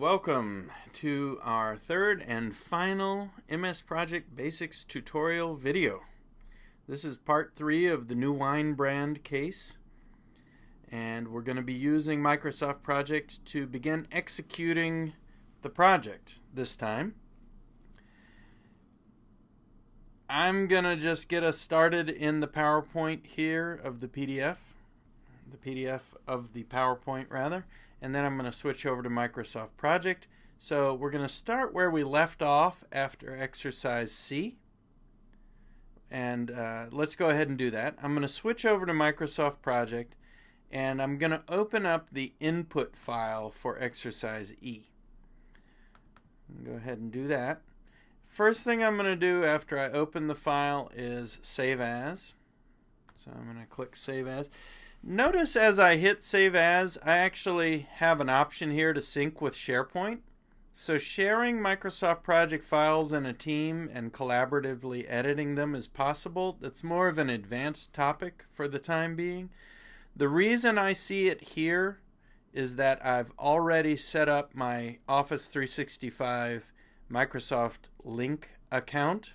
welcome to our third and final MS Project Basics tutorial video. This is part 3 of the new wine brand case, and we're going to be using Microsoft Project to begin executing the project this time. I'm going to just get us started in the PowerPoint here of the PDF of the PowerPoint rather, and then I'm going to switch over to Microsoft Project. So we're going to start where we left off after exercise C, and let's go ahead and do that. I'm going to switch over to Microsoft Project, and I'm going to open up the input file for exercise E. Go ahead and do that. First thing I'm going to do after I open the file is Save As. So I'm going to click Save As. Notice as I hit Save As, I actually have an option here to sync with SharePoint. So sharing Microsoft Project files in a team and collaboratively editing them is possible. That's more of an advanced topic for the time being. The reason I see it here is that I've already set up my Office 365 Microsoft Link account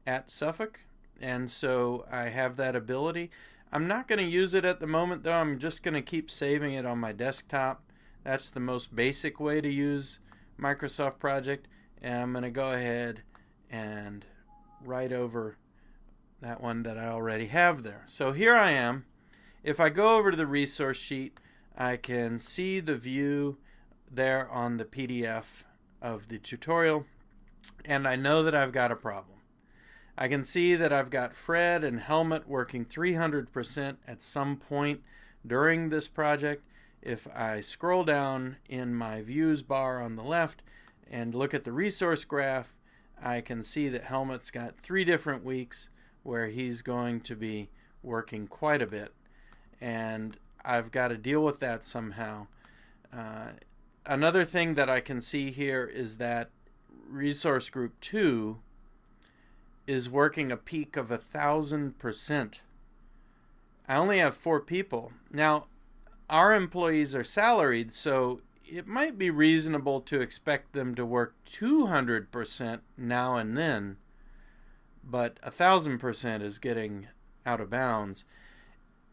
at Suffolk, and so I have that ability. I'm not going to use it at the moment though. I'm just going to keep saving it on my desktop. That's the most basic way to use Microsoft Project, and I'm going to go ahead and write over that one that I already have there. So here I am. If I go over to the resource sheet, I can see the view there on the PDF of the tutorial, and I know that I've got a problem. I can see that I've got Fred and Helmut working 300% at some point during this project. If I scroll down in my views bar on the left and look at the resource graph, I can see that Helmut's got 3 different weeks where he's going to be working quite a bit, and I've got to deal with that somehow. Another thing that I can see here is that resource group 2 is working a peak of 1,000%. I only have 4 people. Now, our employees are salaried, so it might be reasonable to expect them to work 200% now and then, but 1,000% is getting out of bounds.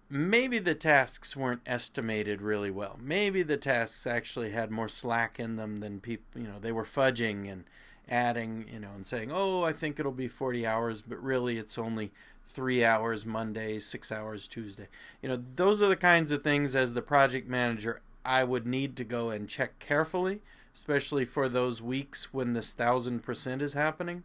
Maybe the tasks weren't estimated really well. Maybe the tasks actually had more slack in them than people, they were fudging and adding, and saying, oh, I think it'll be 40 hours, but really it's only 3 hours Monday, 6 hours Tuesday. Those are the kinds of things as the project manager I would need to go and check carefully, especially for those weeks when this 1,000% is happening.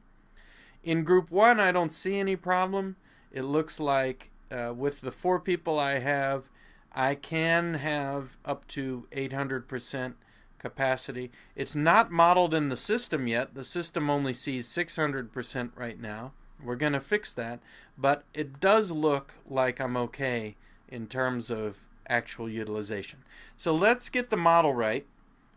In group 1, I don't see any problem. It looks like with the 4 people I have, I can have up to 800% capacity. It's not modeled in the system yet. The system only sees 600% right now. We're going to fix that, but it does look like I'm okay in terms of actual utilization. So let's get the model right.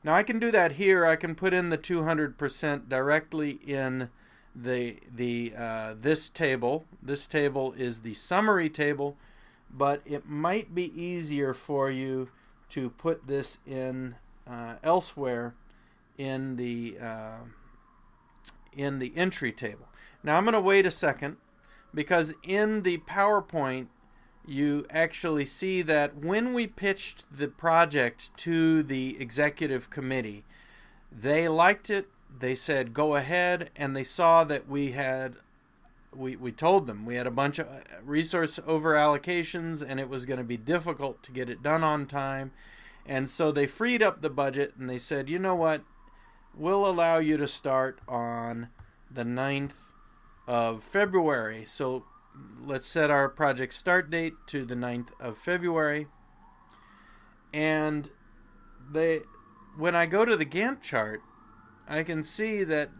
Now I can do that here. I can put in the 200% directly in this table. This table is the summary table, but it might be easier for you to put this in elsewhere in the entry table. Now I'm going to wait a second, because in the PowerPoint you actually see that when we pitched the project to the executive committee, they liked it. They said go ahead, and they saw that we told them we had a bunch of resource overallocations and it was going to be difficult to get it done on time. And so they freed up the budget and they said, you know what, we'll allow you to start on the 9th of February. So let's set our project start date to the 9th of February. And when I go to the Gantt chart, I can see that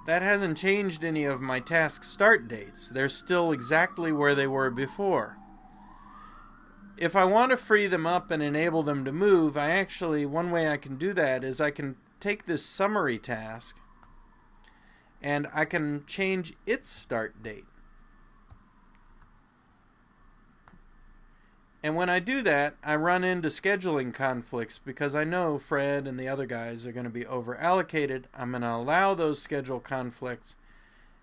hasn't changed any of my task start dates. They're still exactly where they were before. If I want to free them up and enable them to move, one way I can do that is I can take this summary task and I can change its start date. And when I do that, I run into scheduling conflicts because I know Fred and the other guys are going to be over allocated. I'm going to allow those schedule conflicts.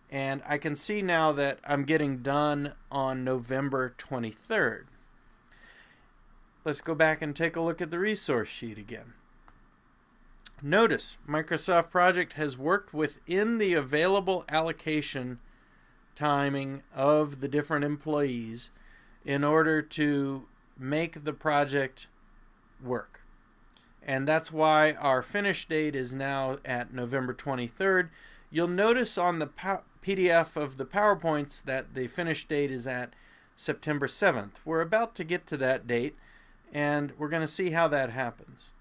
And I can see now that I'm getting done on November 23rd. Let's go back and take a look at the resource sheet again. Notice Microsoft Project has worked within the available allocation timing of the different employees in order to make the project work. And that's why our finish date is now at November 23rd. You'll notice on the PDF of the PowerPoints that the finish date is at September 7th. We're about to get to that date, and we're going to see how that happens.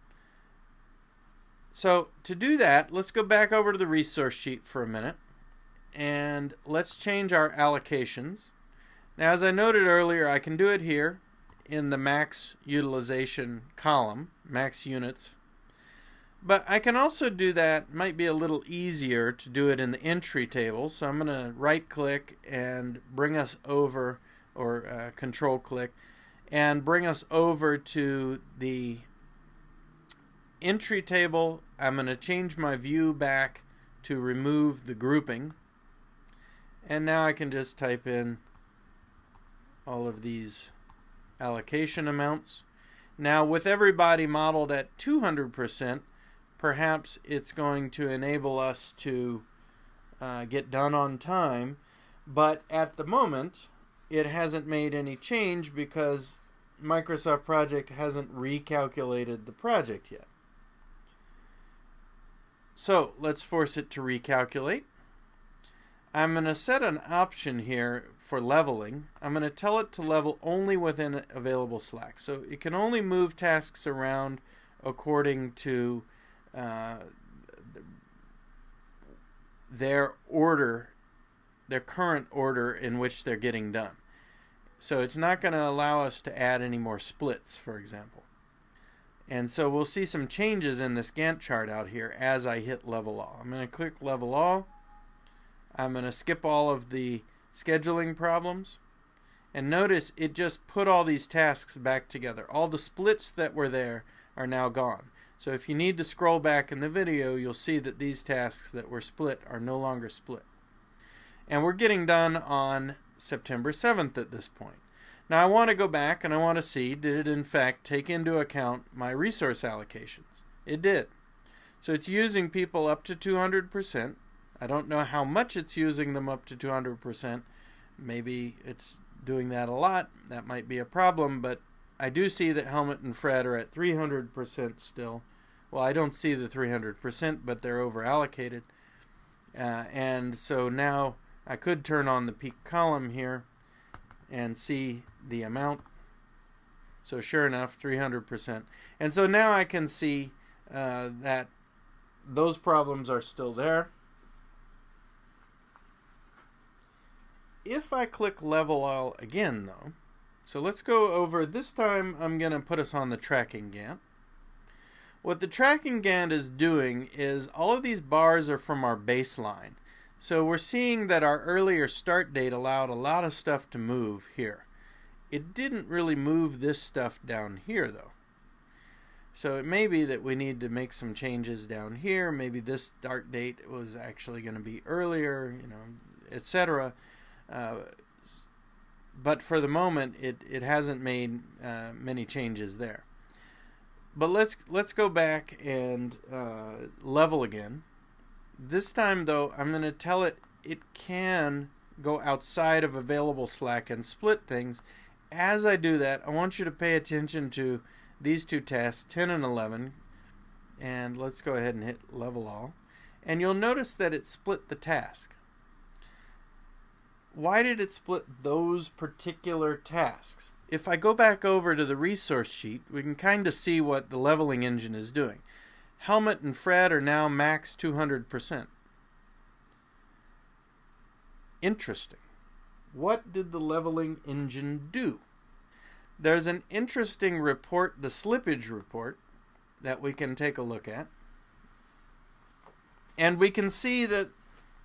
So to do that, let's go back over to the resource sheet for a minute, and let's change our allocations. Now, as I noted earlier, I can do it here in the max utilization column, max units. But I can also do that, might be a little easier to do it in the entry table. So I'm going to right click and bring us over, or control click, and bring us over to the entry table. I'm going to change my view back to remove the grouping. And now I can just type in all of these allocation amounts. Now with everybody modeled at 200%, perhaps it's going to enable us to get done on time, but at the moment it hasn't made any change because Microsoft Project hasn't recalculated the project yet. So let's force it to recalculate. I'm going to set an option here for leveling. I'm going to tell it to level only within available Slack. So it can only move tasks around according to their order, their current order in which they're getting done. So it's not going to allow us to add any more splits, for example. And so we'll see some changes in this Gantt chart out here as I hit level all. I'm going to click level all. I'm going to skip all of the scheduling problems. And notice it just put all these tasks back together. All the splits that were there are now gone. So if you need to scroll back in the video, you'll see that these tasks that were split are no longer split. And we're getting done on September 7th at this point. Now I want to go back and I want to see, did it in fact take into account my resource allocations? It did. So it's using people up to 200%. I don't know how much it's using them up to 200%. Maybe it's doing that a lot. That might be a problem, but I do see that Helmut and Fred are at 300% still. Well, I don't see the 300%, but they're over allocated. And so now I could turn on the peak column here and see the amount. So sure enough, 300%. And so now I can see that those problems are still there. If I click level all again though, so let's go over, this time I'm going to put us on the Tracking Gantt. What the Tracking Gantt is doing is all of these bars are from our baseline. So we're seeing that our earlier start date allowed a lot of stuff to move here. It didn't really move this stuff down here though. So it may be that we need to make some changes down here. Maybe this start date was actually going to be earlier, you know, etc. But for the moment, it hasn't made many changes there. But let's go back and level again. This time, though, I'm going to tell it can go outside of available Slack and split things. As I do that, I want you to pay attention to these two tasks, 10 and 11. And let's go ahead and hit level all. And you'll notice that it split the task. Why did it split those particular tasks? If I go back over to the resource sheet, we can kind of see what the leveling engine is doing. Helmut and Fred are now max 200%. Interesting. What did the leveling engine do? There's an interesting report, the slippage report, that we can take a look at. And we can see that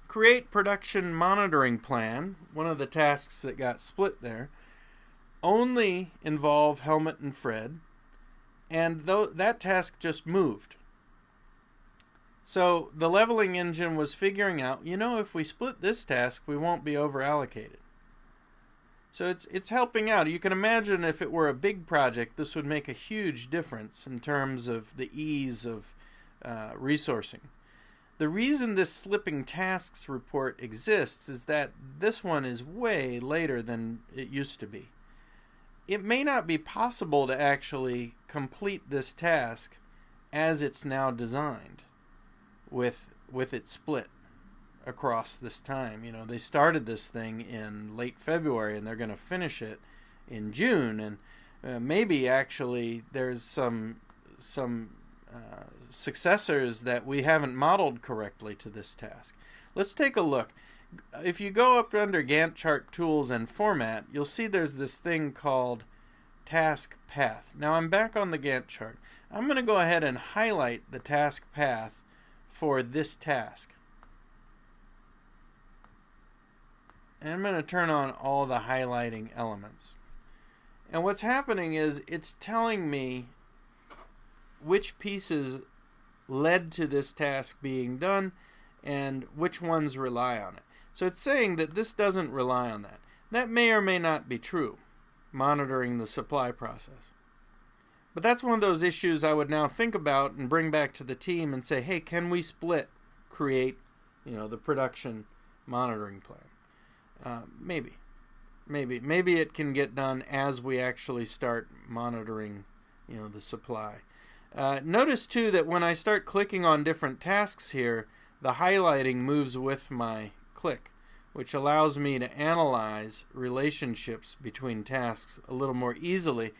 create production monitoring plan, one of the tasks that got split there, only involve Helmut and Fred, and that task just moved. So the leveling engine was figuring out, if we split this task, we won't be overallocated. So it's helping out. You can imagine if it were a big project, this would make a huge difference in terms of the ease of resourcing. The reason this slipping tasks report exists is that this one is way later than it used to be. It may not be possible to actually complete this task as it's now designed with it split across this time. They started this thing in late February and they're going to finish it in June, and maybe actually there's some successors that we haven't modeled correctly to this task. Let's take a look. If you go up under Gantt chart tools and format, you'll see there's this thing called task path. Now I'm back on the Gantt chart. I'm going to go ahead and highlight the task path for this task. And I'm going to turn on all the highlighting elements. And what's happening is it's telling me which pieces led to this task being done and which ones rely on it. So it's saying that this doesn't rely on that. That may or may not be true, monitoring the supply process. But that's one of those issues I would now think about and bring back to the team and say, hey, can we create, the production monitoring plan? Maybe it can get done as we actually start monitoring, the supply. Notice too that when I start clicking on different tasks here, the highlighting moves with my click, which allows me to analyze relationships between tasks a little more easily.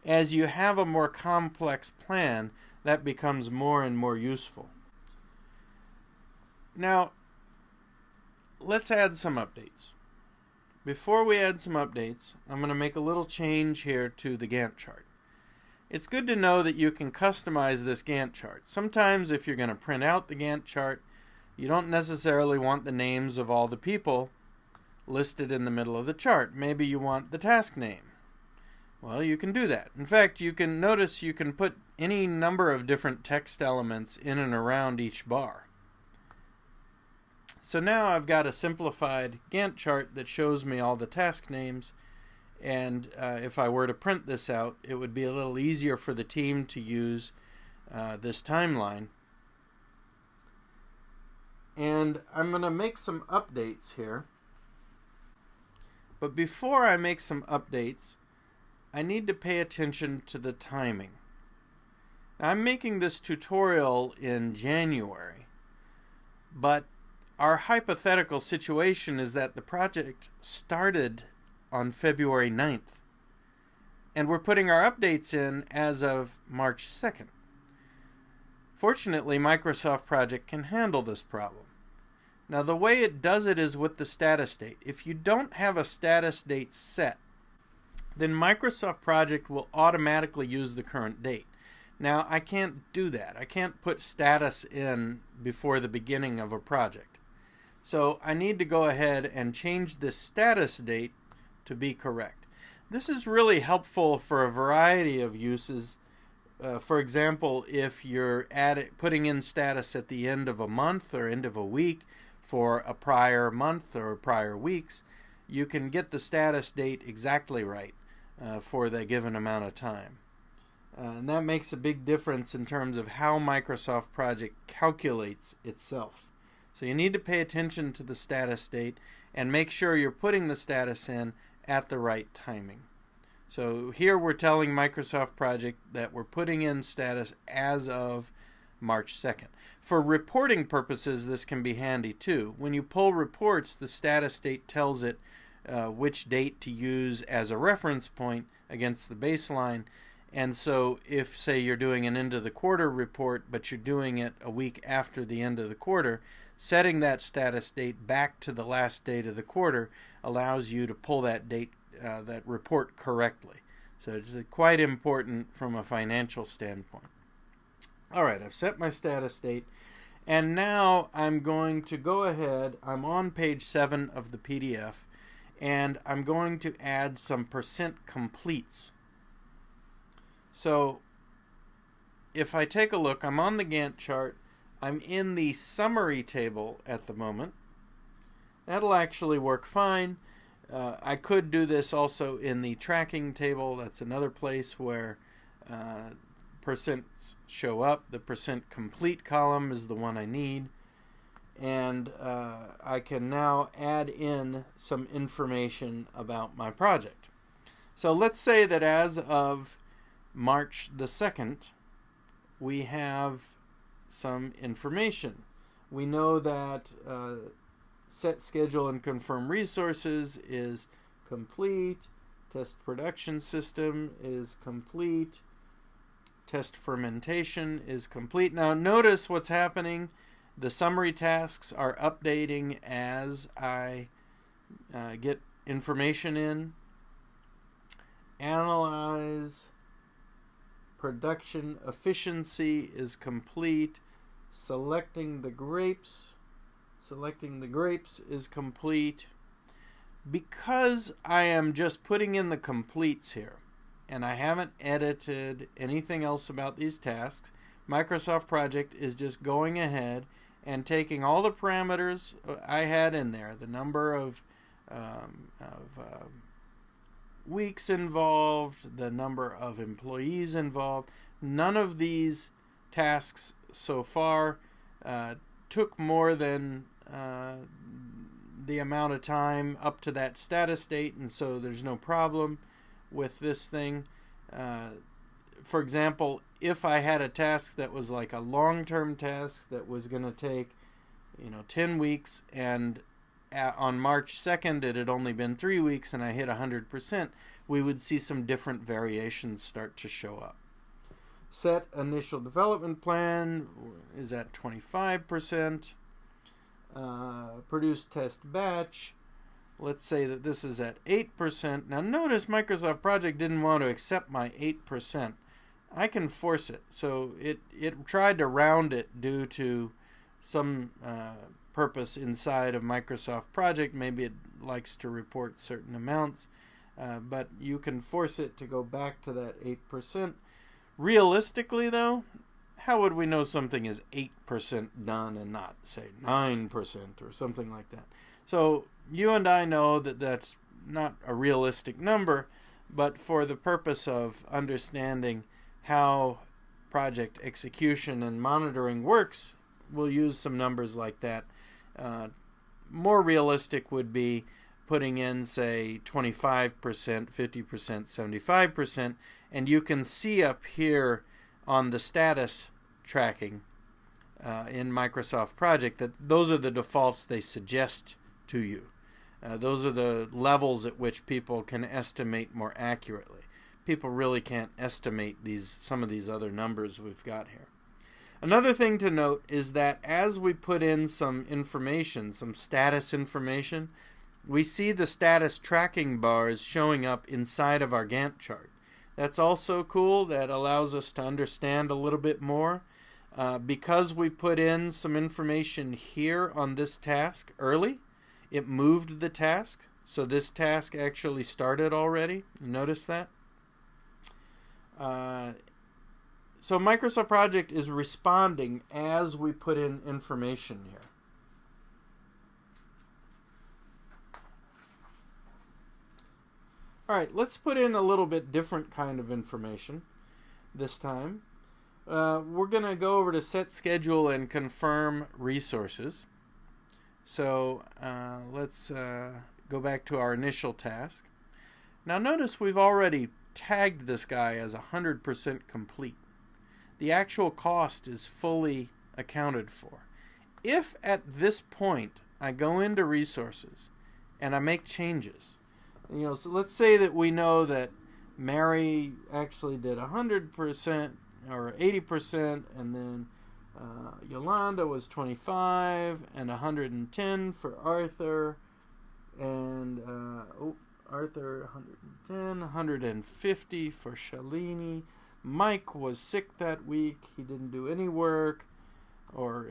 As you have a more complex plan, that becomes more and more useful. Now, let's add some updates. Before we add some updates, I'm going to make a little change here to the Gantt chart. It's good to know that you can customize this Gantt chart. Sometimes if you're going to print out the Gantt chart, you don't necessarily want the names of all the people listed in the middle of the chart. Maybe you want the task name. Well, you can do that. In fact, you can notice you can put any number of different text elements in and around each bar. So now I've got a simplified Gantt chart that shows me all the task names, and if I were to print this out, it would be a little easier for the team to use this timeline. And I'm going to make some updates here. But before I make some updates, I need to pay attention to the timing. Now, I'm making this tutorial in January, but our hypothetical situation is that the project started on February 9th, and we're putting our updates in as of March 2nd. Fortunately, Microsoft Project can handle this problem. Now, the way it does it is with the status date. If you don't have a status date set, then Microsoft Project will automatically use the current date. Now, I can't do that. I can't put status in before the beginning of a project. So I need to go ahead and change this status date to be correct. This is really helpful for a variety of uses. For example, if you're putting in status at the end of a month or end of a week for a prior month or prior weeks, you can get the status date exactly right for the given amount of time. And that makes a big difference in terms of how Microsoft Project calculates itself. So you need to pay attention to the status date and make sure you're putting the status in at the right timing. So here we're telling Microsoft Project that we're putting in status as of March 2nd. For reporting purposes, this can be handy too. When you pull reports, the status date tells it which date to use as a reference point against the baseline. And so if, say, you're doing an end of the quarter report, but you're doing it a week after the end of the quarter, setting that status date back to the last date of the quarter allows you to pull that date, that report correctly. So it's quite important from a financial standpoint. All right, I've set my status date, and now I'm going to go ahead. I'm on page 7 of the PDF, and I'm going to add some percent completes. So if I take a look, I'm on the Gantt chart. I'm in the summary table at the moment. That'll actually work fine. I could do this also in the tracking table. That's another place where percents show up. The percent complete column is the one I need. And I can now add in some information about my project. So let's say that as of March the 2nd, we have some information. We know that set schedule and confirm resources is complete. Test production system is complete. Test fermentation is complete. Now notice what's happening. The summary tasks are updating as I get information in. Analyze. Production efficiency is complete. Selecting the grapes is complete. Because I am just putting in the completes here, and I haven't edited anything else about these tasks, Microsoft Project is just going ahead and taking all the parameters I had in there, the number of weeks involved, the number of employees involved. None of these tasks so far took more than the amount of time up to that status date, and so there's no problem with this thing. For example, if I had a task that was like a long-term task that was going to take 10 weeks, and on March 2nd it had only been 3 weeks and I hit 100%, we would see some different variations start to show up. Set initial development plan is at 25%. Produce test batch. Let's say that this is at 8%. Now notice Microsoft Project didn't want to accept my 8%. I can force it. So it tried to round it due to some purpose inside of Microsoft Project. Maybe it likes to report certain amounts. But you can force it to go back to that 8%. Realistically, though, how would we know something is 8% done and not, say, 9% or something like that? So you and I know that that's not a realistic number, but for the purpose of understanding how project execution and monitoring works, we'll use some numbers like that. More realistic would be putting in, say, 25%, 50%, 75%, and you can see up here on the status tracking in Microsoft Project that those are the defaults they suggest to you. Those are the levels at which people can estimate more accurately. People really can't estimate some of these other numbers we've got here. Another thing to note is that as we put in some information, some status information, we see the status tracking bars showing up inside of our Gantt chart. That's also cool. That allows us to understand a little bit more. Because we put in some information here on this task early, it moved the task. So this task actually started already. Notice that? So Microsoft Project is responding as we put in information here. All right, let's put in a little bit different kind of information this time. We're going to go over to set schedule and confirm resources. So let's go back to our initial task. Now notice we've already tagged this guy as 100% complete. The actual cost is fully accounted for. If at this point I go into resources and I make changes, so let's say that we know that Mary actually did 100% or 80%, and then Yolanda was 25 and 110 for Arthur, and Arthur 110, 150 for Shalini. Mike was sick that week. He didn't do any work or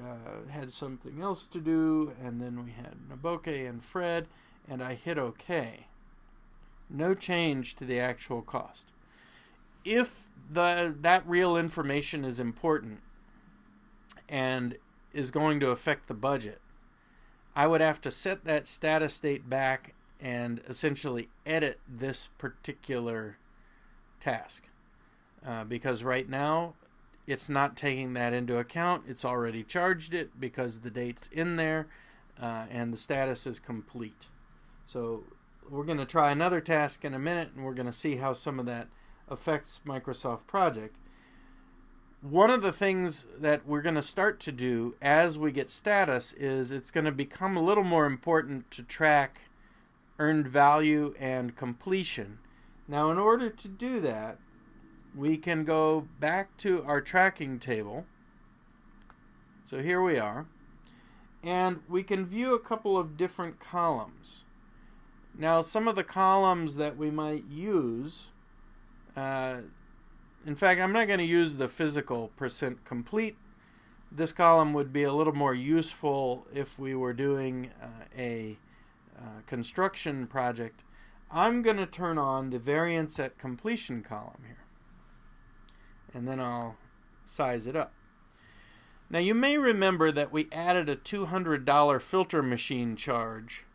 had something else to do. And then we had Naboke and Fred. and I hit OK, no change to the actual cost. If that real information is important and is going to affect the budget, I would have to set that status date back and essentially edit this particular task. Because right now it's not taking that into account. It's already charged it because the date's in there and the status is complete. So we're going to try another task in a minute, and we're going to see how some of that affects Microsoft Project. One of the things that we're going to start to do as we get status is it's going to become a little more important to track earned value and completion. Now, in order to do that, we can go back to our tracking table. So here we are. And we can view a couple of different columns. Now, some of the columns that we might use, in fact, I'm not going to use the physical percent complete. This column would be a little more useful if we were doing a construction project. I'm going to turn on the variance at completion column here, and then I'll size it up. Now, you may remember that we added a $200 filter machine charge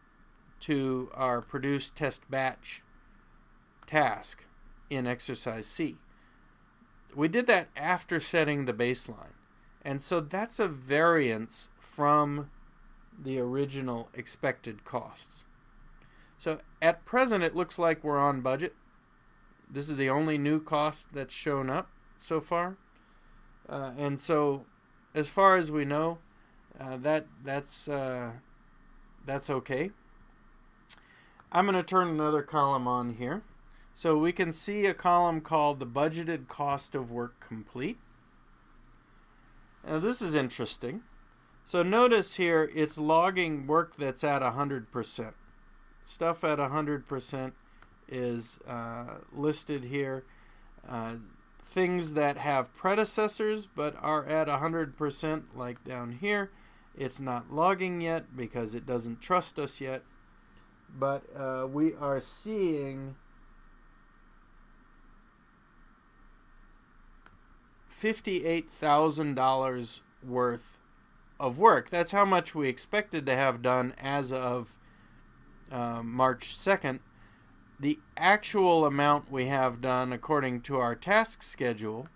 to our produce test batch task in exercise C. We did that after setting the baseline, and so that's a variance from the original expected costs. So at present it looks like we're on budget. This is the only new cost that's shown up so far, and so as far as we know, that's okay. I'm going to turn another column on here. So we can see a column called the budgeted cost of work complete. Now this is interesting. So notice here it's logging work that's at 100%. Stuff at 100% is listed here. Things that have predecessors but are at 100%, like down here, it's not logging yet because it doesn't trust us yet. But we are seeing $58,000 worth of work. That's how much we expected to have done as of March 2nd. The actual amount we have done according to our task schedule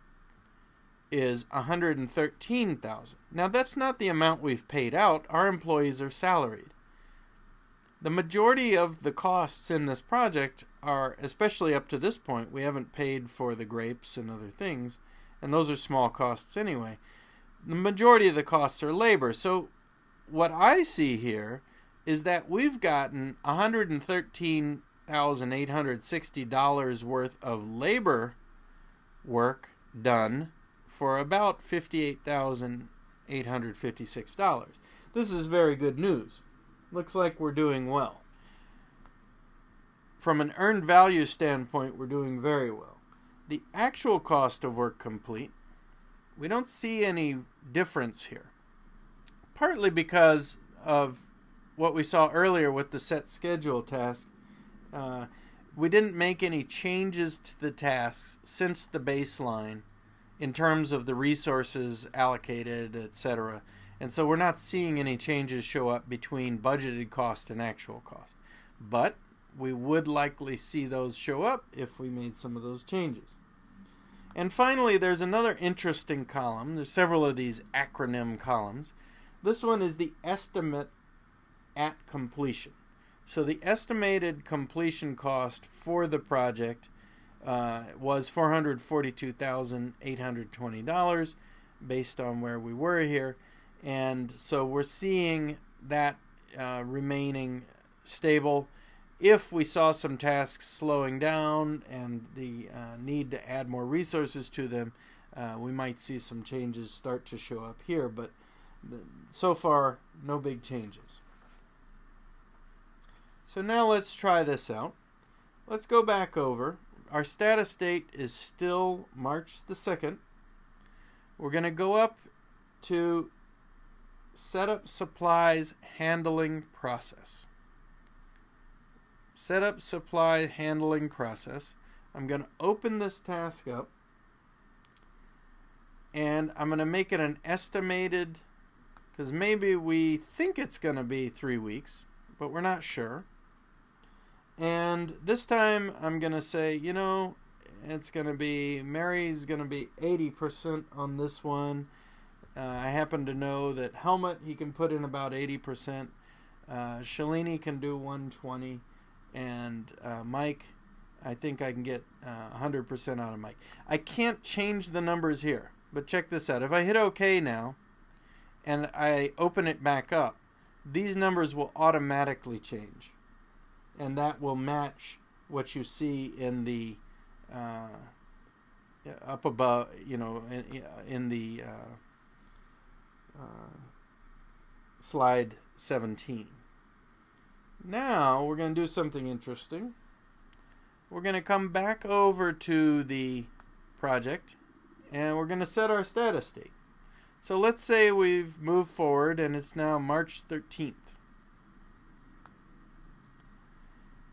is $113,000. Now that's not the amount we've paid out. Our employees are salaried. The majority of the costs in this project are, especially up to this point, we haven't paid for the grapes and other things, and those are small costs anyway. The majority of the costs are labor. So what I see here is that we've gotten $113,860 worth of labor work done for about $58,856. This is very good news. Looks like we're doing well. From an earned value standpoint, we're doing very well. The actual cost of work complete, we don't see any difference here. Partly because of what we saw earlier with the set schedule task. We didn't make any changes to the tasks since the baseline in terms of the resources allocated, etc. And so we're not seeing any changes show up between budgeted cost and actual cost. But we would likely see those show up if we made some of those changes. And finally, there's another interesting column. There's several of these acronym columns. This one is the estimate at completion. So the estimated completion cost for the project was $442,820 based on where we were here. And so we're seeing that remaining stable. If we saw some tasks slowing down and the need to add more resources to them, we might see some changes start to show up here. But so far, no big changes. So now let's try this out. Let's go back over. Our status date is still March the 2nd. We're going to go up to Setup Supplies Handling Process. set up supply handling process. I'm going to open this task up, and I'm going to make it an estimated, because maybe we think it's going to be 3 weeks, but we're not sure. And this time I'm going to say, you know, it's going to be, Mary's going to be 80% on this one. I happen to know that Helmut, he can put in about 80%. Shalini can do 120. And Mike, I think I can get 100% out of Mike. I can't change the numbers here, but check this out. If I hit OK now, and I open it back up, these numbers will automatically change. And that will match what you see in the up above, you know, in the slide 17. Now we're going to do something interesting. We're going to come back over to the project, and we're going to set our status date. So let's say we've moved forward and it's now March 13th.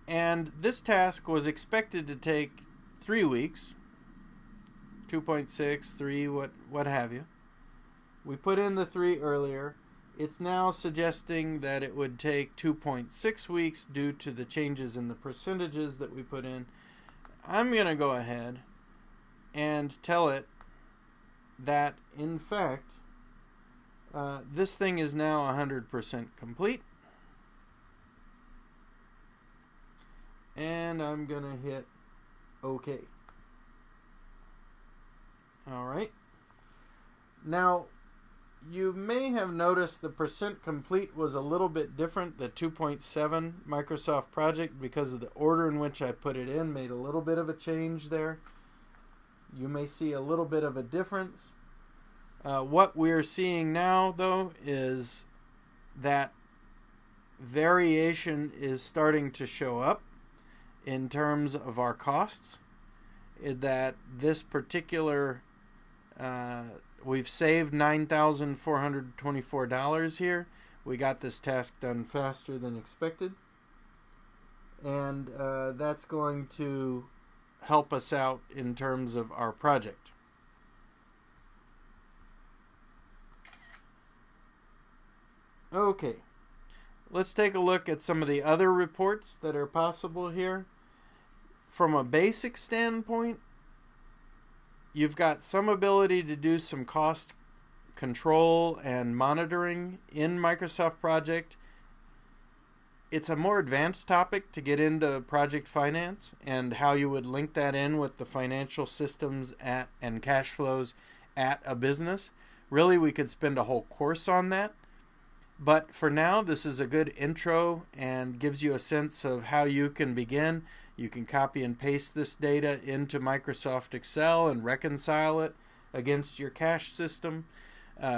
And this task was expected to take 3 weeks, 2.6, 3, what have you. We put in the 3 earlier. It's now suggesting that it would take 2.6 weeks due to the changes in the percentages that we put in. I'm going to go ahead and tell it that, in fact, this thing is now 100% complete. And I'm going to hit OK. All right. Now, you may have noticed the percent complete was a little bit different. The 2.7 Microsoft project, because of the order in which I put it in, made a little bit of a change there. You may see a little bit of a difference. What we're seeing now, though, is that variation is starting to show up in terms of our costs. That this particular we've saved $9,424 here. We got this task done faster than expected, and that's going to help us out in terms of our project. Okay, let's take a look at some of the other reports that are possible here. From a basic standpoint, you've got some ability to do some cost control and monitoring in Microsoft Project. It's a more advanced topic to get into project finance and how you would link that in with the financial systems and cash flows at a business. Really, we could spend a whole course on that. But for now, this is a good intro and gives you a sense of how you can begin. You can copy and paste this data into Microsoft Excel and reconcile it against your cash system.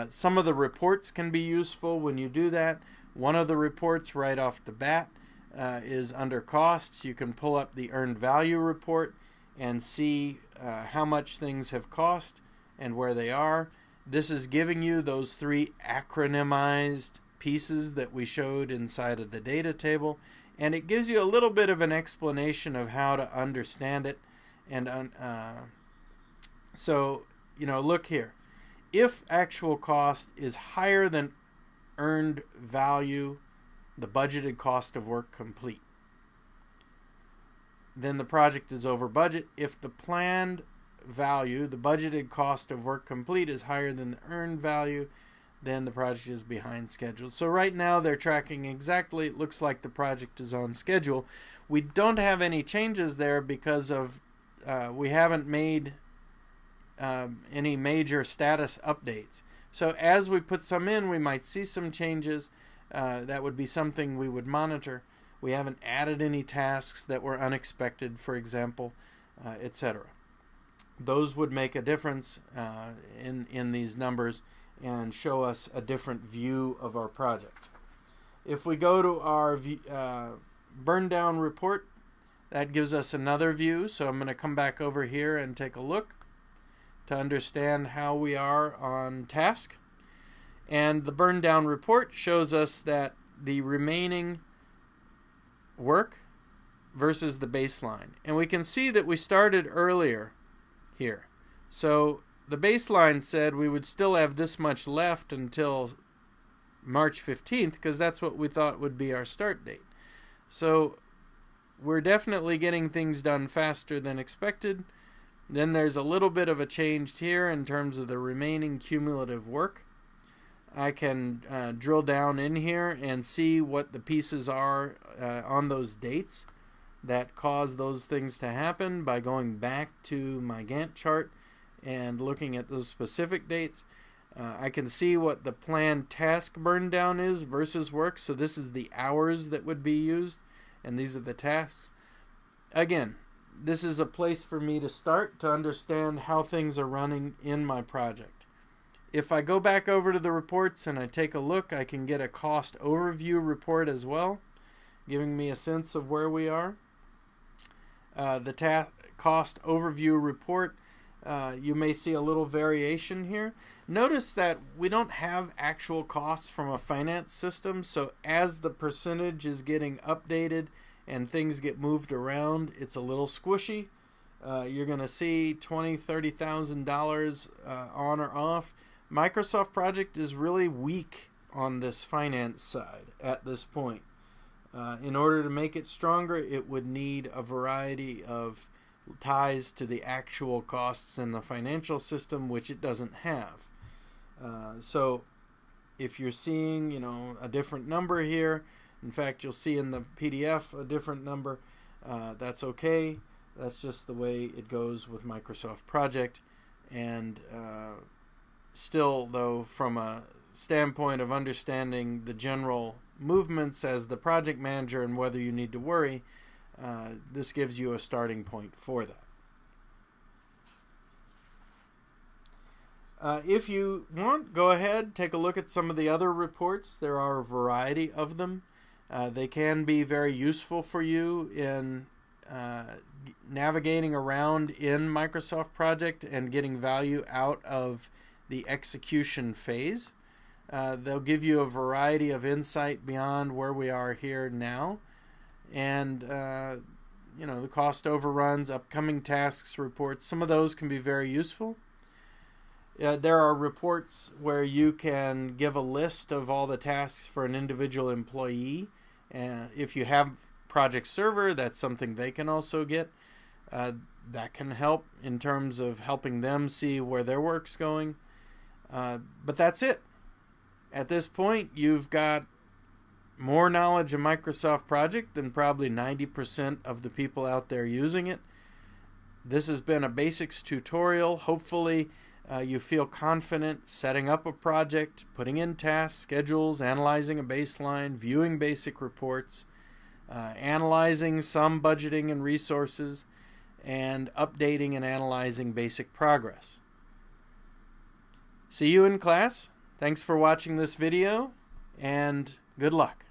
Some of the reports can be useful when you do that. One of the reports right off the bat is under costs. You can pull up the earned value report and see how much things have cost and where they are. This is giving you those 3 acronymized pieces that we showed inside of the data table, and it gives you a little bit of an explanation of how to understand it. And so, you know, look here. If actual cost is higher than earned value, the budgeted cost of work complete, then the project is over budget. If the planned value, the budgeted cost of work complete, is higher than the earned value, then the project is behind schedule. So right now they're tracking exactly. It looks like the project is on schedule. We don't have any changes there because of we haven't made any major status updates. So as we put some in, we might see some changes. That would be something we would monitor. We haven't added any tasks that were unexpected, for example, etc. Those would make a difference in these numbers and show us a different view of our project. If we go to our Burndown Report, that gives us another view. So I'm going to come back over here and take a look to understand how we are on task. And the Burndown Report shows us that the remaining work versus the baseline. And we can see that we started earlier here. So the baseline said we would still have this much left until March 15th because that's what we thought would be our start date. So we're definitely getting things done faster than expected. Then there's a little bit of a change here in terms of the remaining cumulative work. I can drill down in here and see what the pieces are on those dates that cause those things to happen by going back to my Gantt chart and looking at those specific dates. I can see what the planned task burn down is versus work. So this is the hours that would be used, and these are the tasks. Again, this is a place for me to start to understand how things are running in my project. If I go back over to the reports and I take a look, I can get a cost overview report as well, giving me a sense of where we are. The cost overview report, you may see a little variation here. Notice that we don't have actual costs from a finance system, so as the percentage is getting updated and things get moved around, it's a little squishy. You're going to see $20,000, $30,000 on or off. Microsoft Project is really weak on this finance side at this point. In order to make it stronger, it would need a variety of ties to the actual costs in the financial system, which it doesn't have. So if you're seeing, a different number here, in fact, you'll see in the PDF a different number, that's okay. That's just the way it goes with Microsoft Project. And still, though, from a standpoint of understanding the general movements as the project manager and whether you need to worry, this gives you a starting point for that. If you want, go ahead, take a look at some of the other reports. There are a variety of them. They can be very useful for you in navigating around in Microsoft Project and getting value out of the execution phase. They'll give you a variety of insight beyond where we are here now. And, the cost overruns, upcoming tasks reports, some of those can be very useful. There are reports where you can give a list of all the tasks for an individual employee. If you have Project Server, that's something they can also get. That can help in terms of helping them see where their work's going. But that's it. At this point, you've got more knowledge of Microsoft Project than probably 90% of the people out there using it. This has been a basics tutorial. Hopefully, you feel confident setting up a project, putting in tasks, schedules, analyzing a baseline, viewing basic reports, analyzing some budgeting and resources, and updating and analyzing basic progress. See you in class. Thanks for watching this video, and good luck.